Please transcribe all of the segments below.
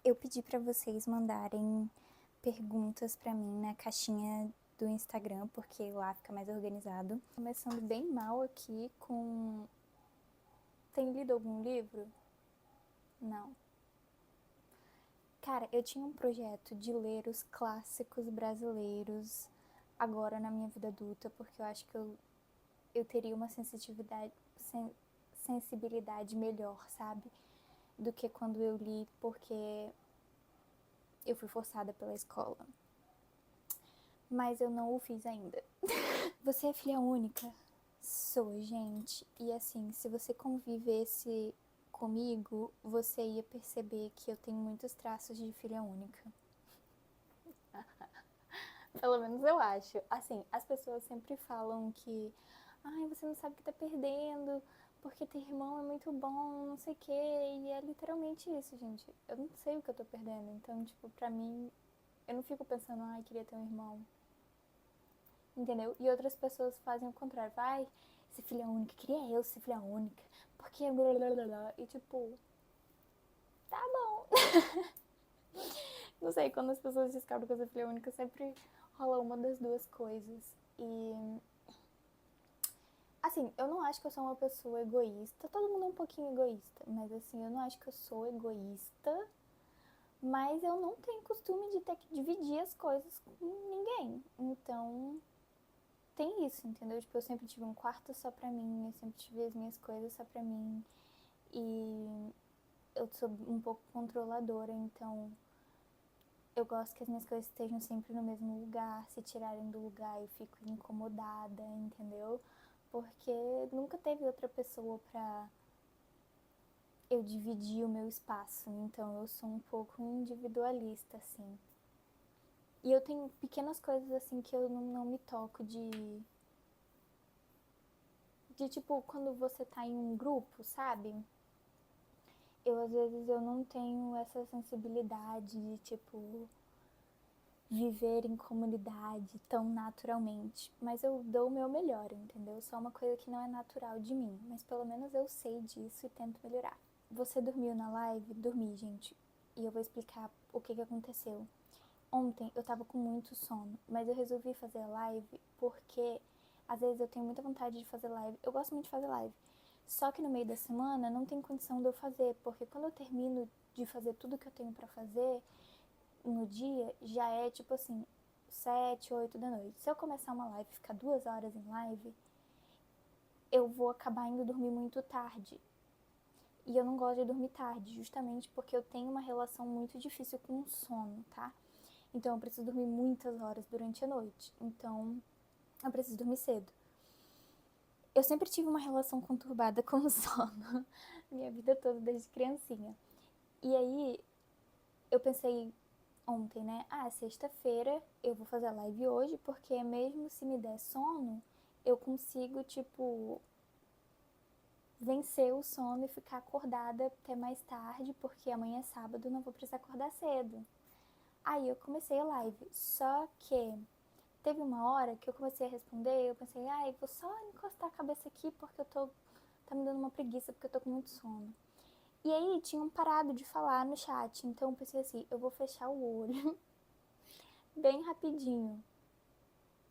Eu pedi pra vocês mandarem perguntas pra mim na caixinha do Instagram, porque lá fica mais organizado. Começando bem mal aqui com... Tem lido algum livro? Não. Cara, eu tinha um projeto de ler os clássicos brasileiros agora na minha vida adulta, porque eu acho que eu teria uma sensibilidade melhor, sabe? Do que quando eu li, porque eu fui forçada pela escola. Mas eu não o fiz ainda. Você é filha única? Sou, gente. E assim, se você convivesse comigo, você ia perceber que eu tenho muitos traços de filha única. Pelo menos eu acho. Assim, as pessoas sempre falam que ai, você não sabe o que tá perdendo, porque ter irmão é muito bom, não sei o quê. E é literalmente isso, gente. Eu não sei o que eu tô perdendo. Então, tipo, pra mim, eu não fico pensando, ai, queria ter um irmão. Entendeu? E outras pessoas fazem o contrário. Vai, ser filha única, queria eu ser filha única. Porque blá blá blá blá. E tipo, tá bom. Não sei, quando as pessoas descobrem que eu sou filha única, sempre rola uma das duas coisas. E assim, eu não acho que eu sou uma pessoa egoísta. Todo mundo é um pouquinho egoísta. Mas assim, eu não acho que eu sou egoísta. Mas eu não tenho costume de ter que dividir as coisas com ninguém. Então, tem isso, entendeu? Tipo, eu sempre tive um quarto só pra mim, eu sempre tive as minhas coisas só pra mim. E eu sou um pouco controladora, então eu gosto que as minhas coisas estejam sempre no mesmo lugar. Se tirarem do lugar, eu fico incomodada, entendeu? Porque nunca teve outra pessoa pra eu dividir o meu espaço, então eu sou um pouco individualista, assim. E eu tenho pequenas coisas, assim, que eu não me toco de tipo, quando você tá em um grupo, sabe? Eu, às vezes, eu não tenho essa sensibilidade de, tipo, viver em comunidade tão naturalmente. Mas eu dou o meu melhor, entendeu? Só uma coisa que não é natural de mim. Mas pelo menos eu sei disso e tento melhorar. Você dormiu na live? Dormi, gente. E eu vou explicar o que aconteceu. Ontem eu tava com muito sono, mas eu resolvi fazer a live porque às vezes eu tenho muita vontade de fazer live. Eu gosto muito de fazer live. Só que no meio da semana não tem condição de eu fazer, porque quando eu termino de fazer tudo que eu tenho pra fazer no dia, já é tipo assim, 7, 8 da noite. Se eu começar uma live e ficar 2 horas em live, eu vou acabar indo dormir muito tarde. E eu não gosto de dormir tarde, justamente porque eu tenho uma relação muito difícil com o sono, tá? Então eu preciso dormir muitas horas durante a noite. Então eu preciso dormir cedo. Eu sempre tive uma relação conturbada com o sono, minha vida toda, desde criancinha. E aí eu pensei ontem, né? Ah, sexta-feira eu vou fazer a live hoje, porque mesmo se me der sono, eu consigo, tipo, vencer o sono e ficar acordada até mais tarde, porque amanhã é sábado e não vou precisar acordar cedo. Aí eu comecei a live, só que teve uma hora que eu comecei a responder, eu pensei, ai, vou só encostar a cabeça aqui porque tá me dando uma preguiça, porque eu tô com muito sono. E aí tinham parado de falar no chat, então eu pensei assim, eu vou fechar o olho bem rapidinho.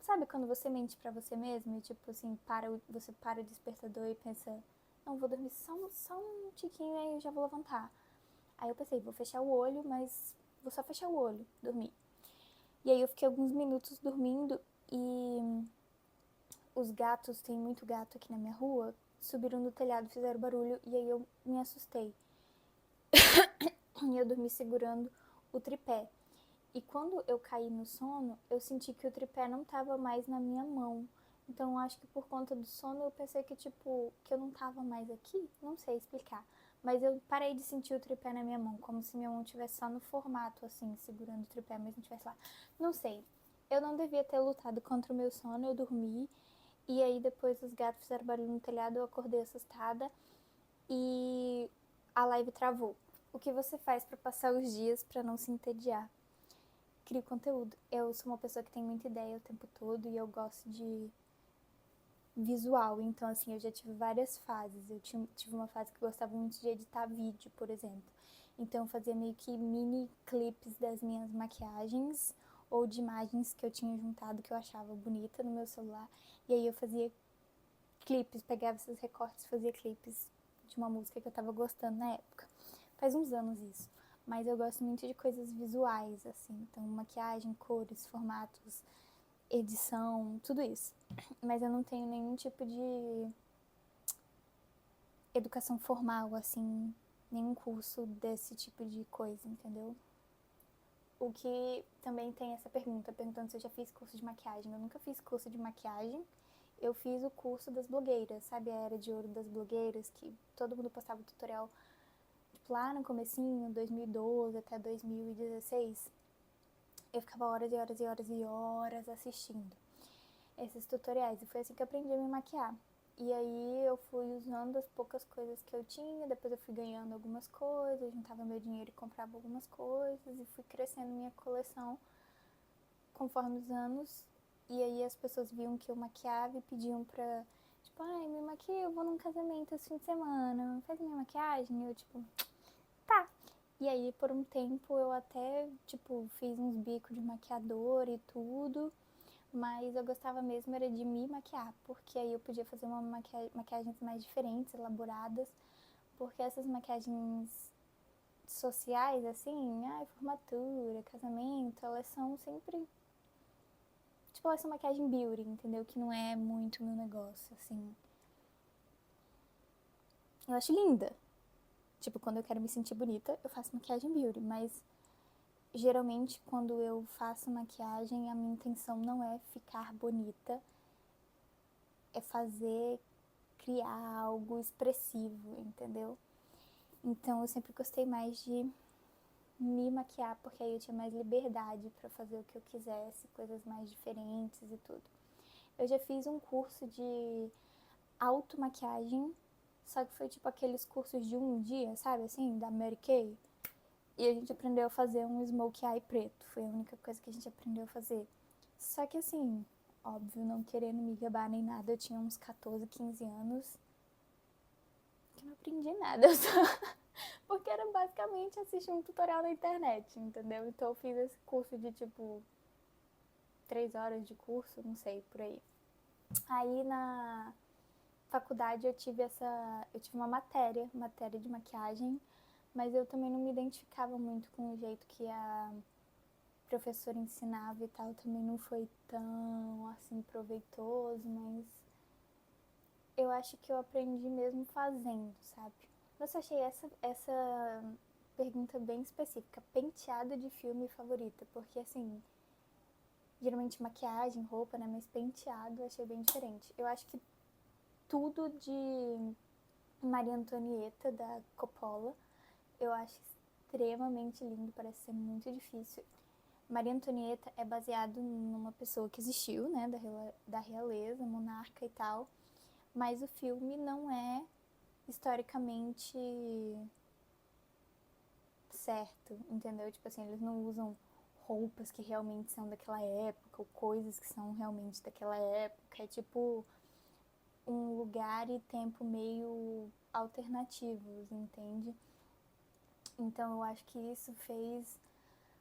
Sabe quando você mente pra você mesmo e tipo assim, você para o despertador e pensa, não, vou dormir só um tiquinho e aí eu já vou levantar. Aí eu pensei, vou fechar o olho, mas vou só fechar o olho, dormir. E aí eu fiquei alguns minutos dormindo e os gatos, tem muito gato aqui na minha rua, subiram no telhado, fizeram barulho e aí eu me assustei. E eu dormi segurando o tripé. E quando eu caí no sono, eu senti que o tripé não tava mais na minha mão. Então eu acho que por conta do sono eu pensei que tipo, que eu não tava mais aqui, não sei explicar. Mas eu parei de sentir o tripé na minha mão, como se minha mão estivesse só no formato assim, segurando o tripé, mas não estivesse lá. Não sei. Eu não devia ter lutado contra o meu sono, eu dormi. E aí depois os gatos fizeram barulho no telhado, eu acordei assustada e a live travou. O que você faz pra passar os dias pra não se entediar? Crio conteúdo. Eu sou uma pessoa que tem muita ideia o tempo todo e eu gosto de visual. Então, assim, eu já tive várias fases. Eu tive uma fase que eu gostava muito de editar vídeo, por exemplo. Então, eu fazia meio que mini clipes das minhas maquiagens ou de imagens que eu tinha juntado que eu achava bonita no meu celular. E aí eu fazia clipes, pegava esses recortes e fazia clipes de uma música que eu tava gostando na época. Faz uns anos isso. Mas eu gosto muito de coisas visuais, assim. Então, maquiagem, cores, formatos, edição, tudo isso. Mas eu não tenho nenhum tipo de educação formal, assim, nenhum curso desse tipo de coisa, entendeu? O que também tem essa pergunta, perguntando se eu já fiz curso de maquiagem. Eu nunca fiz curso de maquiagem. Eu fiz o curso das blogueiras, sabe? A era de ouro das blogueiras, que todo mundo postava tutorial, tipo, lá no comecinho, 2012 até 2016. Eu ficava horas e horas e horas e horas assistindo esses tutoriais. E foi assim que eu aprendi a me maquiar. E aí eu fui usando as poucas coisas que eu tinha, depois eu fui ganhando algumas coisas, juntava meu dinheiro e comprava algumas coisas e fui crescendo minha coleção conforme os anos. E aí as pessoas viam que eu maquiava e pediam pra, tipo, ai, me maquia, eu vou num casamento esse fim de semana, faz minha maquiagem? E eu, tipo, tá. E aí por um tempo eu até, tipo, fiz uns bicos de maquiador e tudo. Mas eu gostava mesmo era de me maquiar, porque aí eu podia fazer uma maquiagens mais diferentes, elaboradas, porque essas maquiagens sociais, assim, formatura, casamento, elas são sempre, tipo, elas são maquiagem beauty, entendeu? Que não é muito meu negócio, assim. Eu acho linda. Tipo, quando eu quero me sentir bonita, eu faço maquiagem beauty, mas geralmente quando eu faço maquiagem, a minha intenção não é ficar bonita, é fazer, criar algo expressivo, entendeu? Então eu sempre gostei mais de me maquiar, porque aí eu tinha mais liberdade para fazer o que eu quisesse, coisas mais diferentes e tudo. Eu já fiz um curso de automaquiagem, só que foi tipo aqueles cursos de um dia, sabe assim, da Mary Kay. E a gente aprendeu a fazer um smokey eye preto, foi a única coisa que a gente aprendeu a fazer. Só que assim, óbvio, não querendo me gabar nem nada, eu tinha uns 14, 15 anos, que não aprendi nada, eu só... porque era basicamente assistir um tutorial na internet, entendeu? Então eu fiz esse curso de tipo 3 horas de curso, não sei, por aí. Aí na faculdade eu tive uma matéria de maquiagem, mas eu também não me identificava muito com o jeito que a professora ensinava e tal, também não foi tão assim proveitoso, mas eu acho que eu aprendi mesmo fazendo, sabe? Nossa, achei essa pergunta bem específica. Penteado de filme favorita, porque assim, geralmente maquiagem, roupa, né? Mas penteado eu achei bem diferente. Eu acho que tudo de Maria Antonieta, da Coppola, eu acho extremamente lindo, parece ser muito difícil. Maria Antonieta é baseado numa pessoa que existiu, né? Da realeza, monarca e tal. Mas o filme não é historicamente certo, entendeu? Tipo assim, eles não usam roupas que realmente são daquela época ou coisas que são realmente daquela época. É tipo um lugar e tempo meio alternativos, entende? Então eu acho que isso fez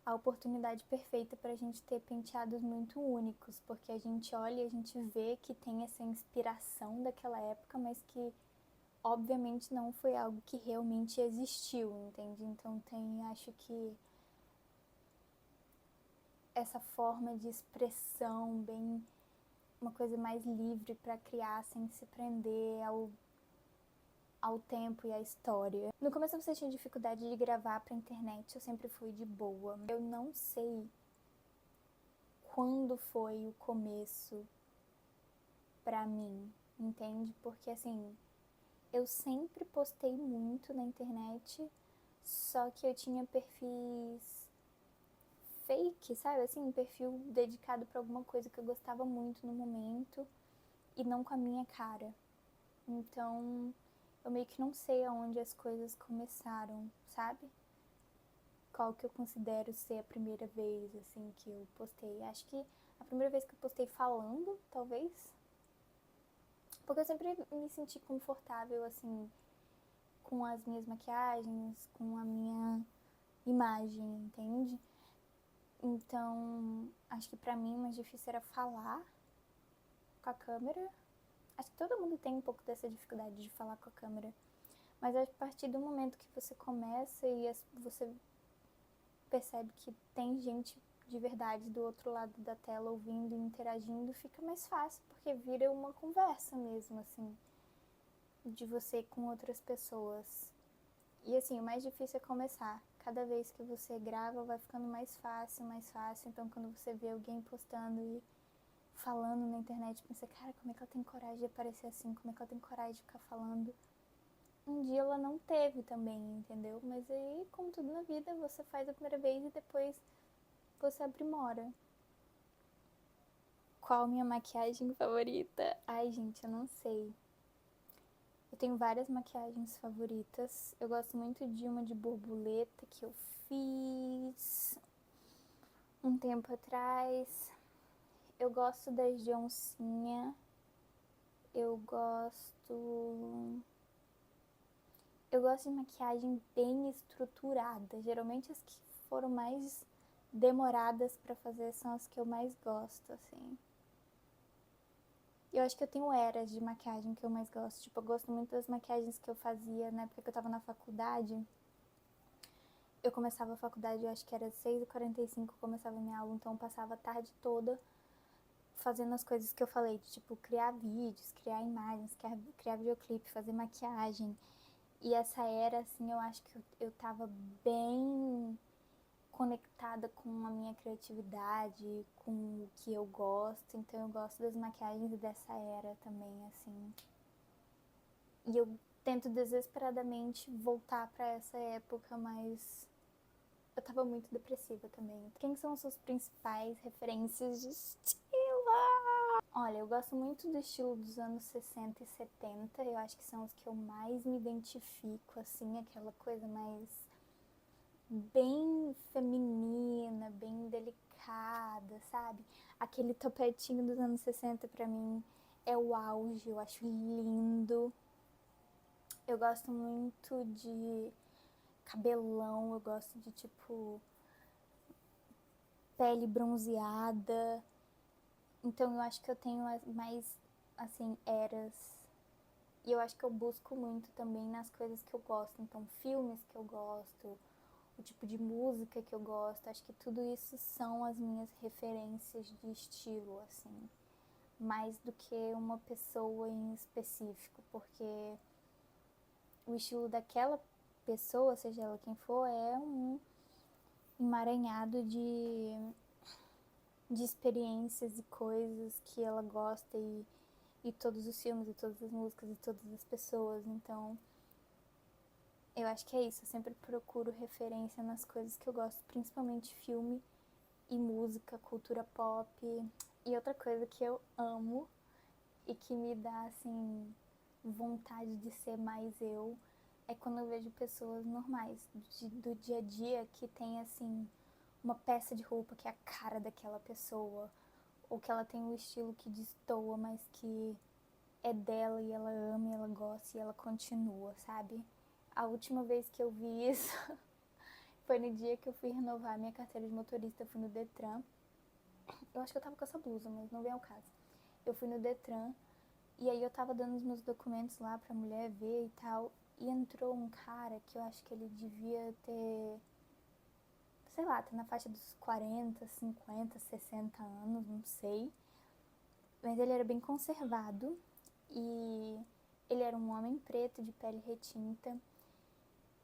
a oportunidade perfeita para a gente ter penteados muito únicos, porque a gente olha e a gente vê que tem essa inspiração daquela época, mas que obviamente não foi algo que realmente existiu, entende? Então tem, acho que essa forma de expressão bem, uma coisa mais livre para criar sem se prender ao tempo e à história. No começo você tinha dificuldade de gravar pra internet, eu sempre fui de boa. Eu não sei quando foi o começo pra mim, entende? Porque assim, eu sempre postei muito na internet, só que eu tinha perfis fake, sabe? Assim, um perfil dedicado pra alguma coisa que eu gostava muito no momento e não com a minha cara. Então, eu meio que não sei aonde as coisas começaram, sabe? Qual que eu considero ser a primeira vez, assim, que eu postei. Acho que a primeira vez que eu postei falando, talvez. Porque eu sempre me senti confortável, assim, com as minhas maquiagens, com a minha imagem, entende? Então, acho que pra mim o mais difícil era falar com a câmera. Acho que todo mundo tem um pouco dessa dificuldade de falar com a câmera. Mas a partir do momento que você começa e você percebe que tem gente de verdade do outro lado da tela ouvindo e interagindo, fica mais fácil, porque vira uma conversa mesmo, assim, de você com outras pessoas. E assim, o mais difícil é começar. Cada vez que você grava, vai ficando mais fácil, mais fácil. Então, quando você vê alguém postando e falando na internet, pensa, cara, como é que ela tem coragem de aparecer assim? Como é que ela tem coragem de ficar falando? Um dia ela não teve também, entendeu? Mas aí, como tudo na vida, você faz a primeira vez e depois você aprimora. Qual minha maquiagem favorita? Ai, gente, eu não sei. Eu tenho várias maquiagens favoritas. Eu gosto muito de uma de borboleta que eu fiz um tempo atrás. Eu gosto das de oncinha. Eu gosto de maquiagem bem estruturada. Geralmente as que foram mais demoradas pra fazer são as que eu mais gosto, assim. Eu acho que eu tenho eras de maquiagem que eu mais gosto. Tipo, eu gosto muito das maquiagens que eu fazia na época que eu tava na faculdade. Eu começava a faculdade, eu acho que era 6h45, começava a minha aula, então eu passava a tarde toda fazendo as coisas que eu falei, de, tipo, criar vídeos, criar imagens, criar videoclipe, fazer maquiagem. E essa era, assim, eu acho que eu tava bem conectada com a minha criatividade, com o que eu gosto. Então eu gosto das maquiagens dessa era também, assim. E eu tento desesperadamente voltar pra essa época, mas eu tava muito depressiva também. Quem são as suas principais referências de estilo? Olha, eu gosto muito do estilo dos anos 60 e 70. Eu acho que são os que eu mais me identifico, assim, aquela coisa mais bem feminina, bem delicada, sabe? Aquele topetinho dos anos 60 pra mim é o auge, eu acho lindo. Eu gosto muito de cabelão, eu gosto de, tipo, pele bronzeada. Então eu acho que eu tenho mais, assim, eras. E eu acho que eu busco muito também nas coisas que eu gosto. Então, filmes que eu gosto, o tipo de música que eu gosto. Acho que tudo isso são as minhas referências de estilo, assim. Mais do que uma pessoa em específico. Porque o estilo daquela pessoa, seja ela quem for, é um emaranhado de experiências e coisas que ela gosta e todos os filmes, e todas as músicas, e todas as pessoas. Então, eu acho que é isso. Eu sempre procuro referência nas coisas que eu gosto, principalmente filme e música, cultura pop. E outra coisa que eu amo e que me dá, assim, vontade de ser mais eu, é quando eu vejo pessoas normais, do dia a dia, que tem, assim, uma peça de roupa que é a cara daquela pessoa, ou que ela tem um estilo que destoa, mas que é dela e ela ama e ela gosta e ela continua, sabe? A última vez que eu vi isso foi no dia que eu fui renovar minha carteira de motorista. Eu fui no Detran. Eu acho que eu tava com essa blusa, mas não vem ao caso. Eu fui no Detran e aí eu tava dando os meus documentos lá pra mulher ver e tal. E entrou um cara que eu acho que ele devia ter, sei lá, tá na faixa dos 40, 50, 60 anos, não sei. Mas ele era bem conservado e ele era um homem preto de pele retinta.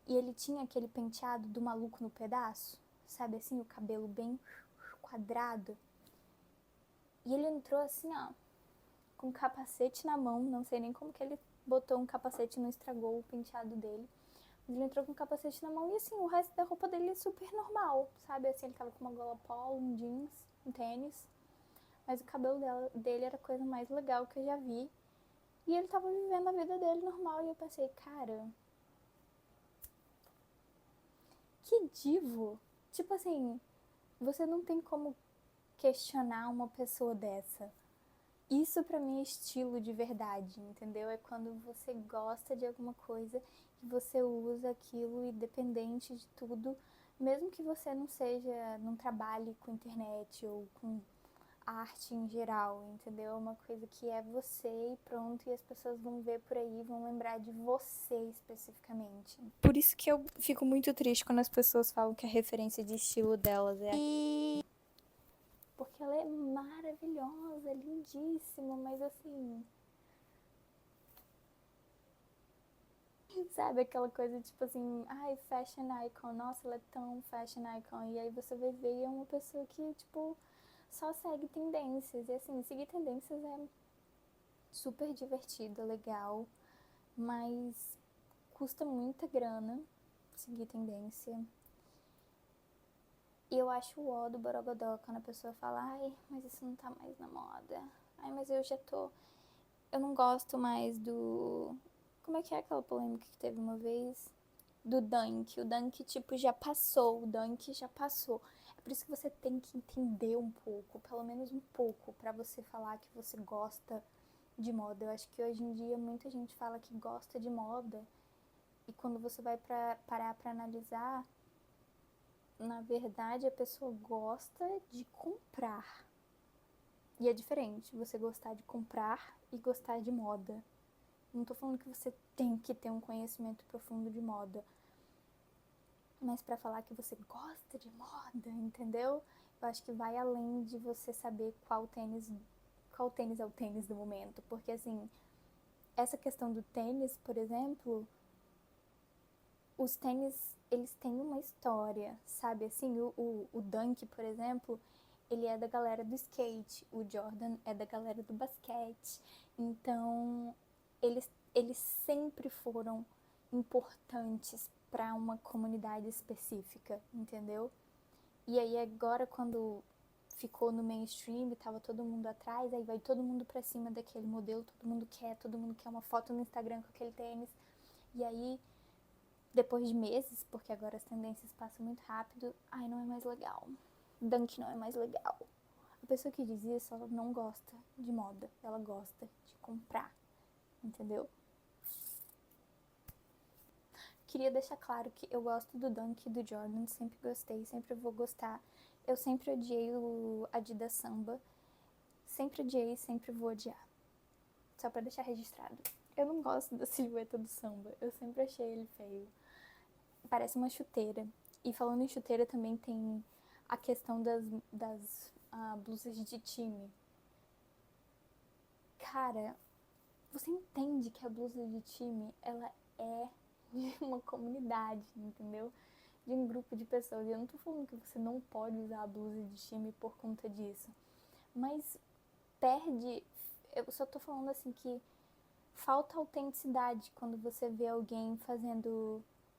E ele tinha aquele penteado do maluco no pedaço, sabe assim, o cabelo bem quadrado. E ele entrou assim, ó, com um capacete na mão, não sei nem como que ele botou um capacete e não estragou o penteado dele. Mas ele entrou com um capacete na mão e assim, o resto da roupa dele é super normal, sabe? Assim, ele tava com uma gola polo, um jeans, um tênis. Mas o cabelo dele era a coisa mais legal que eu já vi. E ele tava vivendo a vida dele normal e eu pensei, cara, que divo! Tipo assim, você não tem como questionar uma pessoa dessa. Isso pra mim é estilo de verdade, entendeu? É quando você gosta de alguma coisa e você usa aquilo independente de tudo, mesmo que você não trabalhe com internet ou com arte em geral, entendeu? É uma coisa que é você e pronto, e as pessoas vão ver por aí, vão lembrar de você especificamente. Por isso que eu fico muito triste quando as pessoas falam que a referência de estilo delas é porque ela é maravilhosa, é lindíssima, mas assim, sabe aquela coisa tipo assim, ai, fashion icon, nossa, ela é tão fashion icon, e aí você vai ver e é uma pessoa que, tipo, só segue tendências, e assim, seguir tendências é super divertido, é legal, mas custa muita grana seguir tendência. E eu acho o ó do borogodó quando a pessoa fala, ai, mas isso não tá mais na moda. Ai, mas eu já tô. Eu não gosto mais do. Como é que é aquela polêmica que teve uma vez? Do Dunk. O Dunk, tipo, já passou. O Dunk já passou. É por isso que você tem que entender um pouco, pelo menos um pouco, pra você falar que você gosta de moda. Eu acho que hoje em dia muita gente fala que gosta de moda. E quando você vai parar pra analisar, na verdade a pessoa gosta de comprar. E é diferente você gostar de comprar e gostar de moda. Não tô falando que você tem que ter um conhecimento profundo de moda, mas para falar que você gosta de moda, entendeu? Eu acho que vai além de você saber qual tênis é o tênis do momento, porque assim, essa questão do tênis, por exemplo, os tênis, eles têm uma história, sabe? Assim, o Dunk, por exemplo, ele é da galera do skate, o Jordan é da galera do basquete. Então, eles sempre foram importantes para uma comunidade específica, entendeu? E aí agora quando ficou no mainstream e tava todo mundo atrás, aí vai todo mundo pra cima daquele modelo, todo mundo quer uma foto no Instagram com aquele tênis. E aí depois de meses, porque agora as tendências passam muito rápido, ai, não é mais legal. Dunk não é mais legal. A pessoa que diz isso, ela não gosta de moda, ela gosta de comprar, entendeu? Queria deixar claro que eu gosto do Dunk e do Jordan, sempre gostei, sempre vou gostar. Eu sempre odiei o Adidas Samba, sempre odiei e sempre vou odiar. Só pra deixar registrado. Eu não gosto da silhueta do Samba, eu sempre achei ele feio. Parece uma chuteira. E falando em chuteira, também tem a questão das blusas de time. Cara, você entende que a blusa de time, ela é de uma comunidade, entendeu? De um grupo de pessoas. E eu não tô falando que você não pode usar a blusa de time por conta disso. Mas perde. Eu só tô falando assim que falta autenticidade quando você vê alguém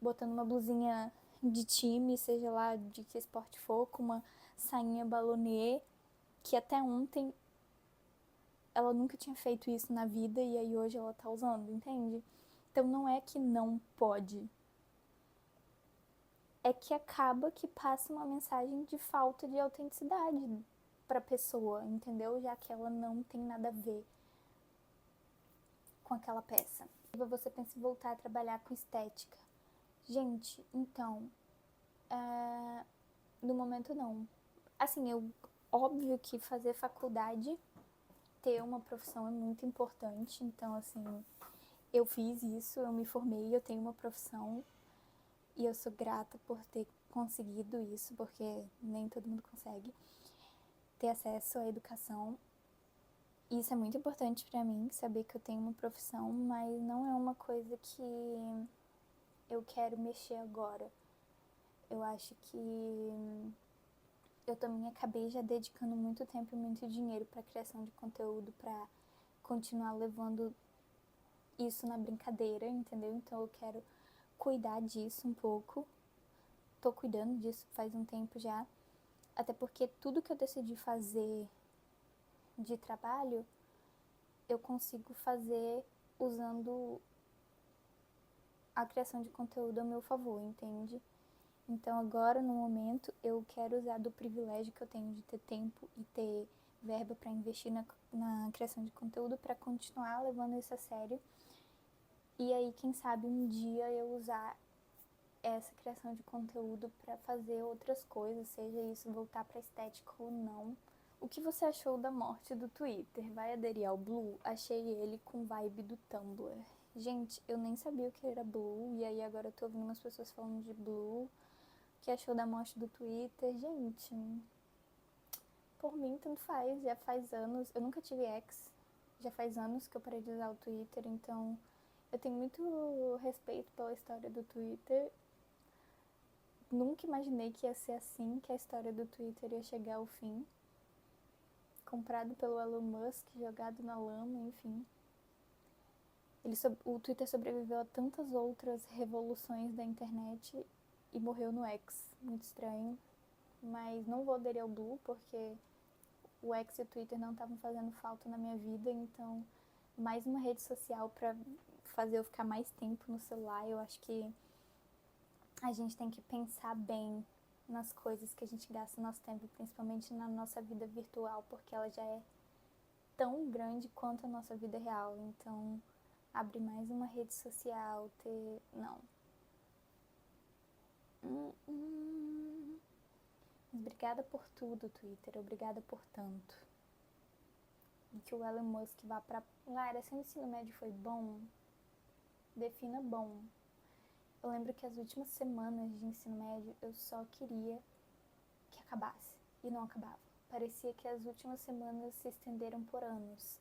botando uma blusinha de time, seja lá de que esporte for, com uma sainha balonê, que até ontem ela nunca tinha feito isso na vida e aí hoje ela tá usando, entende? Então não é que não pode, é que acaba que passa uma mensagem de falta de autenticidade pra pessoa, entendeu? Já que ela não tem nada a ver com aquela peça. Você pensa em voltar a trabalhar com estética. Gente, então, no momento não. Assim, óbvio que fazer faculdade, ter uma profissão é muito importante, então assim, eu fiz isso, eu me formei, eu tenho uma profissão e eu sou grata por ter conseguido isso, porque nem todo mundo consegue ter acesso à educação. Isso é muito importante pra mim, saber que eu tenho uma profissão, mas não é uma coisa que eu quero mexer agora. Eu acho que eu também acabei já dedicando muito tempo e muito dinheiro para criação de conteúdo, para continuar levando isso na brincadeira, entendeu? Então eu quero cuidar disso um pouco. Tô cuidando disso faz um tempo já, até porque tudo que eu decidi fazer de trabalho, eu consigo fazer usando a criação de conteúdo a meu favor, entende? Então agora, no momento, eu quero usar do privilégio que eu tenho de ter tempo e ter verba para investir na criação de conteúdo para continuar levando isso a sério. E aí, quem sabe um dia eu usar essa criação de conteúdo para fazer outras coisas, seja isso voltar para estética ou não. O que você achou da morte do Twitter? Vai aderir ao Blue? Achei ele com vibe do Tumblr. Gente, eu nem sabia o que era Blue, e aí agora eu tô ouvindo umas pessoas falando de Blue. O que achou da morte do Twitter? Gente, por mim tanto faz, já faz anos, eu nunca tive X, já faz anos que eu parei de usar o Twitter, então eu tenho muito respeito pela história do Twitter. Nunca imaginei que ia ser assim, que a história do Twitter ia chegar ao fim. Comprado pelo Elon Musk, jogado na lama, enfim. O Twitter sobreviveu a tantas outras revoluções da internet e morreu no X. Muito estranho. Mas não vou aderir ao Blue, porque o X e o Twitter não estavam fazendo falta na minha vida, então mais uma rede social para fazer eu ficar mais tempo no celular. Eu acho que a gente tem que pensar bem nas coisas que a gente gasta nosso tempo, principalmente na nossa vida virtual, porque ela já é tão grande quanto a nossa vida real. Então, abrir mais uma rede social, não. Mas obrigada por tudo, Twitter. Obrigada por tanto. E que o Elon Musk vá pra... Lara, se o ensino médio foi bom, defina bom. Eu lembro que as últimas semanas de ensino médio eu só queria que acabasse. E não acabava. Parecia que as últimas semanas se estenderam por anos.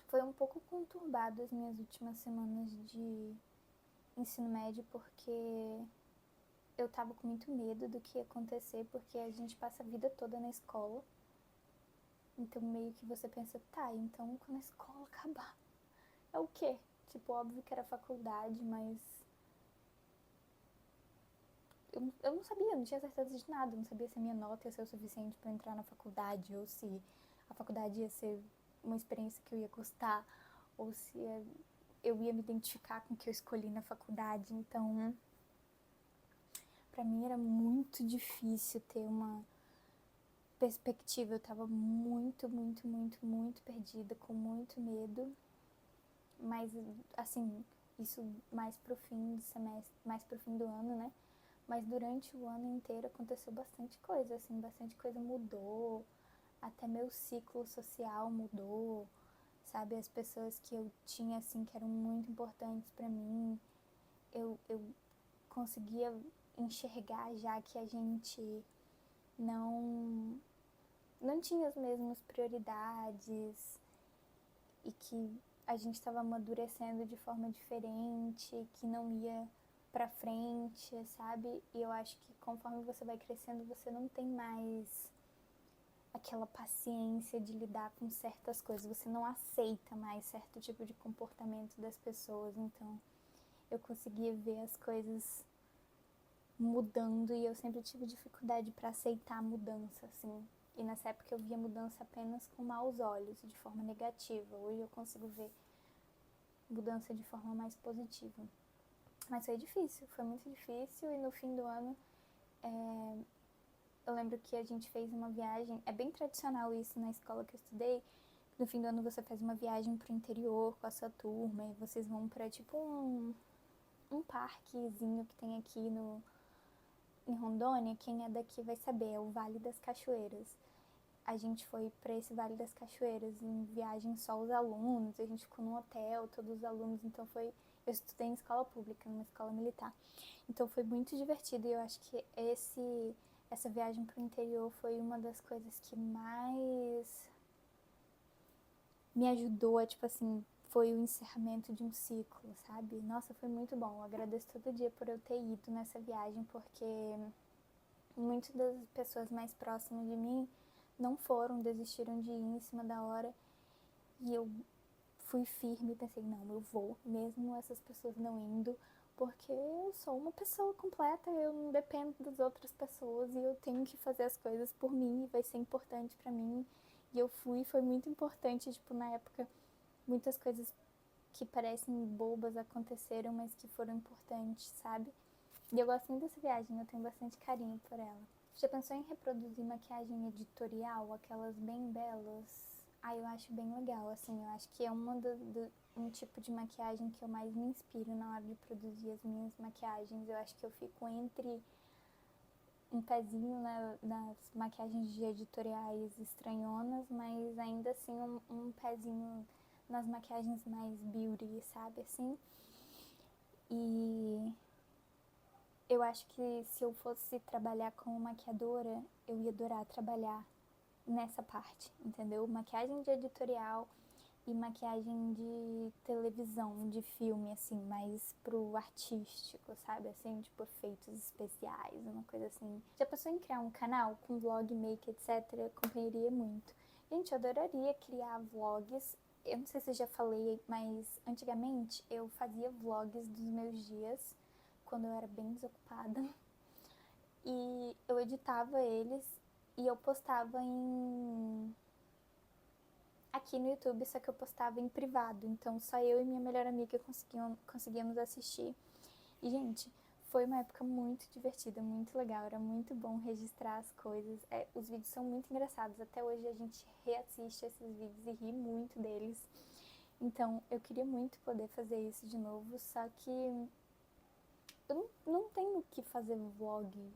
Foi um pouco conturbado as minhas últimas semanas de ensino médio, porque eu tava com muito medo do que ia acontecer, porque a gente passa a vida toda na escola. Então meio que você pensa, tá, então quando a escola acabar, é o quê? Tipo, óbvio que era faculdade, mas eu não sabia, não tinha certeza de nada. Eu não sabia se a minha nota ia ser o suficiente para entrar na faculdade, ou se a faculdade ia ser uma experiência que eu ia gostar, ou se eu ia me identificar com o que eu escolhi na faculdade. Então, pra mim era muito difícil ter uma perspectiva. Eu tava muito perdida, com muito medo. Mas, assim, isso mais pro fim do semestre, mais pro fim do ano, né? Mas durante o ano inteiro aconteceu bastante coisa, assim, bastante coisa mudou. Até meu ciclo social mudou, sabe? As pessoas que eu tinha, assim, que eram muito importantes pra mim, eu conseguia enxergar já que a gente não tinha as mesmas prioridades e que a gente estava amadurecendo de forma diferente, que não ia pra frente, sabe? E eu acho que conforme você vai crescendo, você não tem mais aquela paciência de lidar com certas coisas, você não aceita mais certo tipo de comportamento das pessoas. Então eu conseguia ver as coisas mudando e eu sempre tive dificuldade para aceitar a mudança, assim. E nessa época eu via mudança apenas com maus olhos, de forma negativa. Hoje eu consigo ver mudança de forma mais positiva. Mas foi difícil, foi muito difícil. E no fim do ano, eu lembro que a gente fez uma viagem. É bem tradicional isso na escola que eu estudei. No fim do ano você faz uma viagem pro interior com a sua turma e vocês vão pra tipo um parquezinho que tem aqui em Rondônia. Quem é daqui vai saber, é o Vale das Cachoeiras. A gente foi pra esse Vale das Cachoeiras em viagem só os alunos, a gente ficou num hotel, todos os alunos, então foi... Eu estudei em escola pública, numa escola militar, então foi muito divertido e eu acho que essa viagem pro interior foi uma das coisas que mais me ajudou a, tipo assim, foi o encerramento de um ciclo, sabe? Nossa, foi muito bom. Eu agradeço todo dia por eu ter ido nessa viagem, porque muitas das pessoas mais próximas de mim não foram, desistiram de ir em cima da hora. E eu fui firme e pensei, não, eu vou, mesmo essas pessoas não indo, porque eu sou uma pessoa completa, eu não dependo das outras pessoas e eu tenho que fazer as coisas por mim e vai ser importante pra mim. E eu fui, foi muito importante, tipo, na época, muitas coisas que parecem bobas aconteceram, mas que foram importantes, sabe? E eu gosto muito dessa viagem, eu tenho bastante carinho por ela. Já pensou em reproduzir maquiagem editorial, aquelas bem belas? Ah, eu acho bem legal, assim, eu acho que é um tipo de maquiagem que eu mais me inspiro na hora de produzir as minhas maquiagens. Eu acho que eu fico entre um pezinho nas maquiagens de editoriais estranhonas, mas ainda assim um pezinho nas maquiagens mais beauty, sabe, assim? E eu acho que se eu fosse trabalhar como maquiadora, eu ia adorar trabalhar nessa parte, entendeu? Maquiagem de editorial e maquiagem de televisão, de filme, assim, mais pro artístico, sabe? Assim, tipo, efeitos especiais, uma coisa assim. Já pensou em criar um canal com vlog, make, etc? Acompanharia muito. Gente, eu adoraria criar vlogs. Eu não sei se eu já falei, mas antigamente eu fazia vlogs dos meus dias, quando eu era bem desocupada. E eu editava eles e eu postava aqui no YouTube, só que eu postava em privado, então só eu e minha melhor amiga conseguíamos assistir. E, gente, foi uma época muito divertida, muito legal, era muito bom registrar as coisas. Os vídeos são muito engraçados, até hoje a gente reassiste esses vídeos e ri muito deles. Então, eu queria muito poder fazer isso de novo, só que eu não tenho o que fazer vlog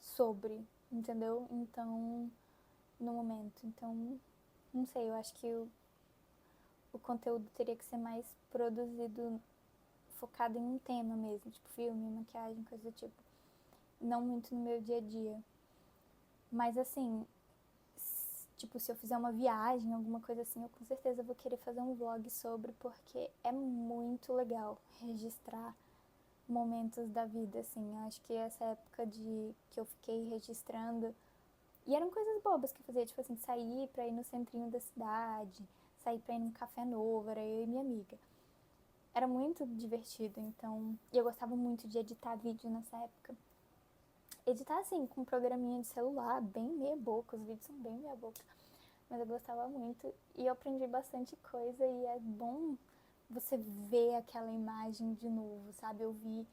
sobre, entendeu? Então, no momento. Então, não sei, eu acho que o conteúdo teria que ser mais produzido, focado em um tema mesmo, tipo filme, maquiagem, coisa do tipo. Não muito no meu dia a dia. Mas assim, tipo, se eu fizer uma viagem, alguma coisa assim, eu com certeza vou querer fazer um vlog sobre, porque é muito legal registrar momentos da vida, assim. Eu acho que essa época que eu fiquei registrando, e eram coisas bobas que eu fazia, tipo assim, sair pra ir no centrinho da cidade, sair pra ir num café novo, era eu e minha amiga. Era muito divertido, então, e eu gostava muito de editar vídeo nessa época. Editar, assim, com um programinha de celular, bem meia boca, os vídeos são bem meia boca, mas eu gostava muito e eu aprendi bastante coisa e é bom você ver aquela imagem de novo, sabe? Ouvir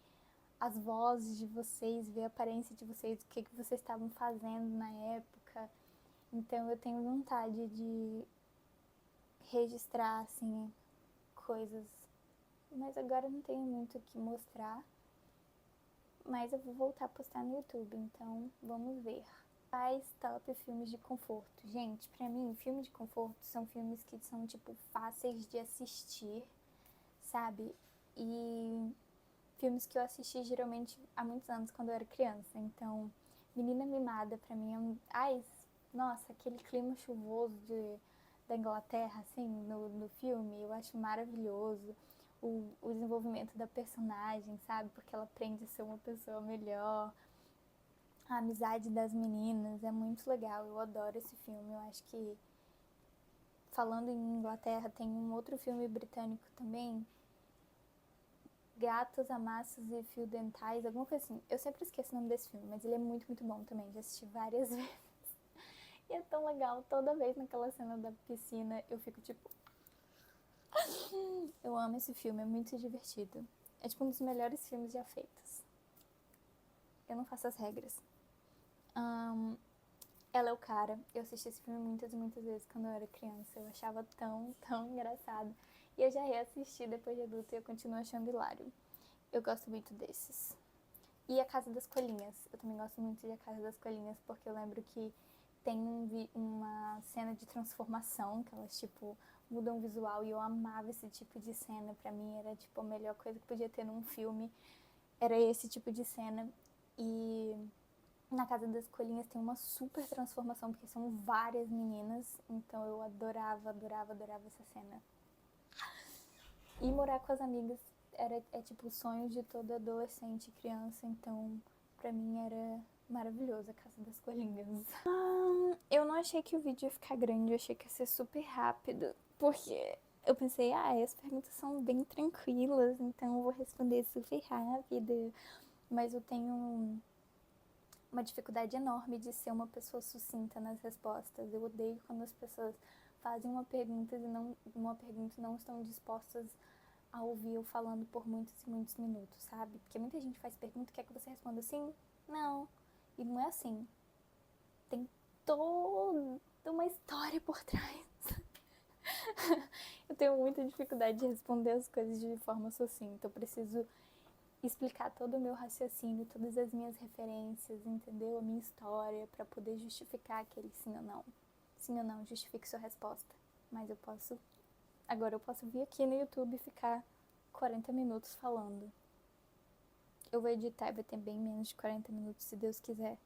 as vozes de vocês, ver a aparência de vocês, o que vocês estavam fazendo na época. Então eu tenho vontade de registrar, assim, coisas, mas agora não tenho muito o que mostrar. Mas eu vou voltar a postar no YouTube, então vamos ver. Quais top filmes de conforto? Gente, pra mim, filme de conforto são filmes que são, tipo, fáceis de assistir, sabe? E filmes que eu assisti geralmente há muitos anos, quando eu era criança. Então, Menina Mimada, pra mim, é um... Ai, nossa, aquele clima chuvoso da Inglaterra, assim, no filme, eu acho maravilhoso. O desenvolvimento da personagem, sabe? Porque ela aprende a ser uma pessoa melhor. A amizade das meninas é muito legal. Eu adoro esse filme. Eu acho que, falando em Inglaterra, tem um outro filme britânico também, Gatos, Amassos e Fio Dentais, alguma coisa assim. Eu sempre esqueço o nome desse filme, mas ele é muito, muito bom também. Já assisti várias vezes. E é tão legal. Toda vez naquela cena da piscina, eu fico tipo... Eu amo esse filme, é muito divertido. É tipo um dos melhores filmes já feitos. Eu não faço as regras. Ela é o Cara. Eu assisti esse filme muitas e muitas vezes quando eu era criança. Eu achava tão, tão engraçado. E eu já reassisti depois de adulta e eu continuo achando hilário. Eu gosto muito desses. E A Casa das Coelhinhas. Eu também gosto muito de A Casa das Coelhinhas, porque eu lembro que tem uma cena de transformação, que elas, tipo, mudam o visual, e eu amava esse tipo de cena. Pra mim era, tipo, a melhor coisa que podia ter num filme. Era esse tipo de cena. E na Casa das Coelhinhas tem uma super transformação, porque são várias meninas, então eu adorava, adorava, adorava essa cena. E morar com as amigas é tipo o sonho de toda adolescente e criança, então pra mim era maravilhoso a Casa das Coelhinhas. Eu não achei que o vídeo ia ficar grande, eu achei que ia ser super rápido, porque eu pensei, as perguntas são bem tranquilas, então eu vou responder super rápido, mas eu tenho uma dificuldade enorme de ser uma pessoa sucinta nas respostas. Eu odeio quando as pessoas fazem uma pergunta e não estão dispostas a ouvir eu falando por muitos e muitos minutos, sabe? Porque muita gente faz pergunta e quer que você responda assim. Não, e não é assim. Tem toda uma história por trás. Eu tenho muita dificuldade de responder as coisas de forma sucinta. Eu preciso explicar todo o meu raciocínio, todas as minhas referências, entendeu? A minha história, para poder justificar aquele sim ou não. Sim ou não, justifique sua resposta. Mas agora eu posso vir aqui no YouTube e ficar 40 minutos falando. Eu vou editar e vai ter bem menos de 40 minutos, se Deus quiser.